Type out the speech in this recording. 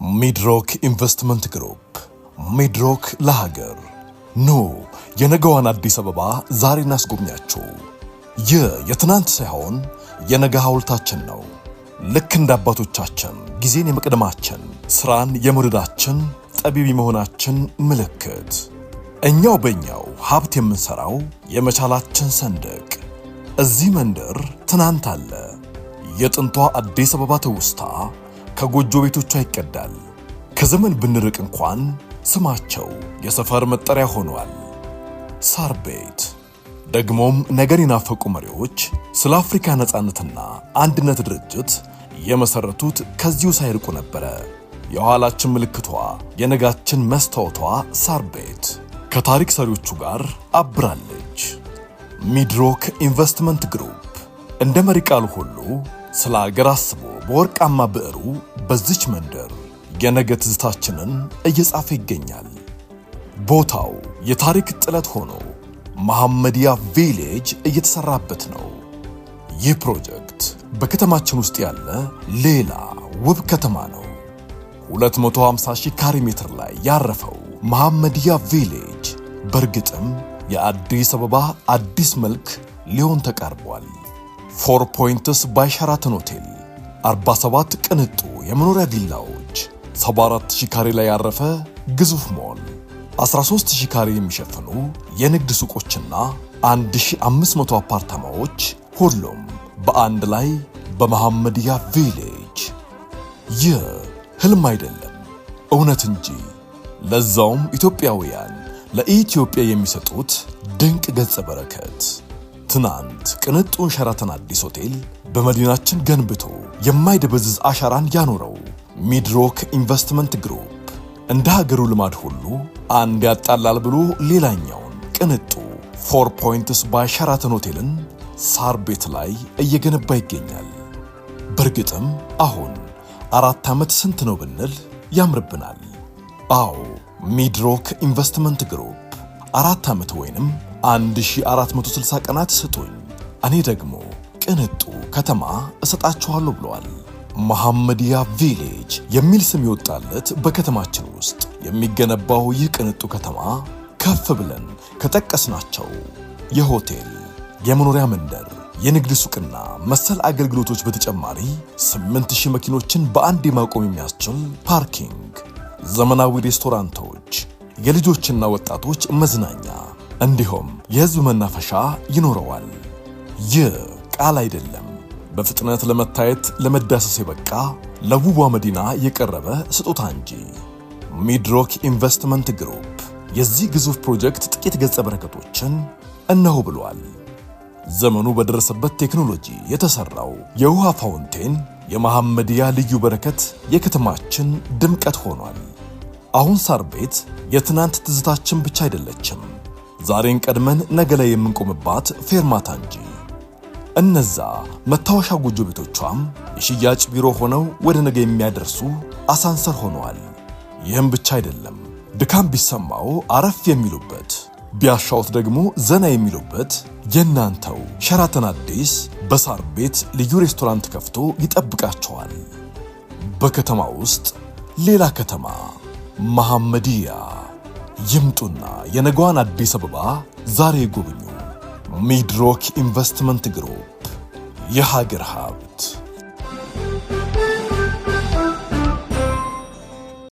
ሚድሮክ ኢንቨስትመንት ግሩፕ ሚድሮክ ለሀገር ኑ የነገዋን አዲስ አበባ ዛሬ እናስጎብኛችሁ። ይህ የትናንት ሳይሆን የነገ ሐውልታችን ነው። ልክ እንደ አባቶቻችን ጊዜን የመቅደማችን ስራን የመውደዳችን ጠቢብ መሆናችን ምልክት እኛው በእኛው ሀብት የምንሰራው የመቻላችን ሰንደቅ። እዚህ መንደር ትናንት አለ። የጥንቷ አዲስ አበባ ትውስታ ከጎጆ ቤቶቿ ይቀዳል። ከዘመን ብንርቅ እንኳን ስማቸው የሰፈር መጠሪያ ሆኗል። ሳር ቤት። ደግሞም ነገር የናፈቁ መሪዎች ስለ አፍሪካ ነጻነትና አንድነት ድርጅት የመሰረቱት ከዚሁ ሳይርቁ ነበረ። የኋላችን ምልክቷ የነጋችን መስታወቷ ሳር ቤት ከታሪክ ሰሪዎቹ ጋር አብራለች። ሚድሮክ ኢንቨስትመንት ግሩፕ እንደ መሪ ቃሉ ሁሉ ስለ ሀገር አስቦ በወርቃማ ብዕሩ በዚች መንደር የነገ ትዝታችንን እየጻፈ ይገኛል። ቦታው የታሪክ ጥለት ሆኖ መሐመድያ ቪሌጅ እየተሰራበት ነው። ይህ ፕሮጀክት በከተማችን ውስጥ ያለ ሌላ ውብ ከተማ ነው። 250,000 ካሬ ሜትር ላይ ያረፈው መሐመድያ ቪሌጅ በእርግጥም የአዲስ አበባ አዲስ መልክ ሊሆን ተቃርቧል። 4 ፖይንትስ ባይ ሸራተን ሆቴል 47 ቅንጡ የመኖሪያ ቪላዎች፣ 74,000 ካሬ ላይ ያረፈ ግዙፍ ሞል፣ 13,000 ካሬ የሚሸፍኑ የንግድ ሱቆችና 1500 አፓርታማዎች፣ ሁሉም በአንድ ላይ በመሐመድያ ቪሌጅ። ይህ ህልም አይደለም እውነት እንጂ። ለዛውም ኢትዮጵያውያን ለኢትዮጵያ የሚሰጡት ድንቅ ገጸ በረከት። ትናንት ቅንጡን ሸራተን አዲስ ሆቴል በመዲናችን ገንብቶ የማይደበዝዝ አሻራን ያኖረው ሚድሮክ ኢንቨስትመንት ግሩፕ እንደ ሀገሩ ልማድ ሁሉ አንድ ያጣላል ብሎ ሌላኛውን ቅንጡ 4 ፖይንትስ ባይ ሸራተን ሆቴልን ሳር ቤት ላይ እየገነባ ይገኛል። በእርግጥም አሁን 4 ዓመት ስንት ነው ብንል ያምርብናል። አዎ ሚድሮክ ኢንቨስትመንት ግሩፕ 4 ዓመት ወይንም 1460 ቀናት ስጡኝ፣ እኔ ደግሞ ቅንጡ ከተማ እሰጣችኋለሁ ብለዋል። መሐመድያ ቪሌጅ የሚል ስም ይወጣለት በከተማችን ውስጥ የሚገነባው ይህ ቅንጡ ከተማ ከፍ ብለን ከጠቀስናቸው የሆቴል፣ የመኖሪያ መንደር፣ የንግድ ሱቅና መሰል አገልግሎቶች በተጨማሪ 8000 መኪኖችን በአንድ ማቆም የሚያስችል ፓርኪንግ፣ ዘመናዊ ሬስቶራንቶች፣ የልጆችና ወጣቶች መዝናኛ እንዲሁም የህዝብ መናፈሻ ይኖረዋል። ይህ ቃል አይደለም፣ በፍጥነት ለመታየት ለመዳሰስ የበቃ ለውቧ መዲና የቀረበ ስጦታ እንጂ። ሚድሮክ ኢንቨስትመንት ግሩፕ የዚህ ግዙፍ ፕሮጀክት ጥቂት ገጸ በረከቶችን እነሆ ብሏል። ዘመኑ በደረሰበት ቴክኖሎጂ የተሰራው የውሃ ፋውንቴን የመሐመድያ ልዩ በረከት የከተማችን ድምቀት ሆኗል። አሁን ሳር ቤት የትናንት ትዝታችን ብቻ አይደለችም፣ ዛሬን ቀድመን ነገ ላይ የምንቆምባት ፌርማታ እንጂ። እነዛ መታወሻ ጎጆ ቤቶቿም የሽያጭ ቢሮ ሆነው ወደ ነገ የሚያደርሱ አሳንሰር ሆነዋል። ይህም ብቻ አይደለም፣ ድካም ቢሰማው አረፍ የሚሉበት፣ ቢያሻውት ደግሞ ዘና የሚሉበት የናንተው ሸራተን አዲስ በሳር ቤት ልዩ ሬስቶራንት ከፍቶ ይጠብቃቸዋል። በከተማ ውስጥ ሌላ ከተማ መሐመድያ። ይምጡና የነገዋን አዲስ አበባ ዛሬ ጎብኙ። ሚድሮክ ኢንቨስትመንት ግሩፕ የሀገር ሀብት።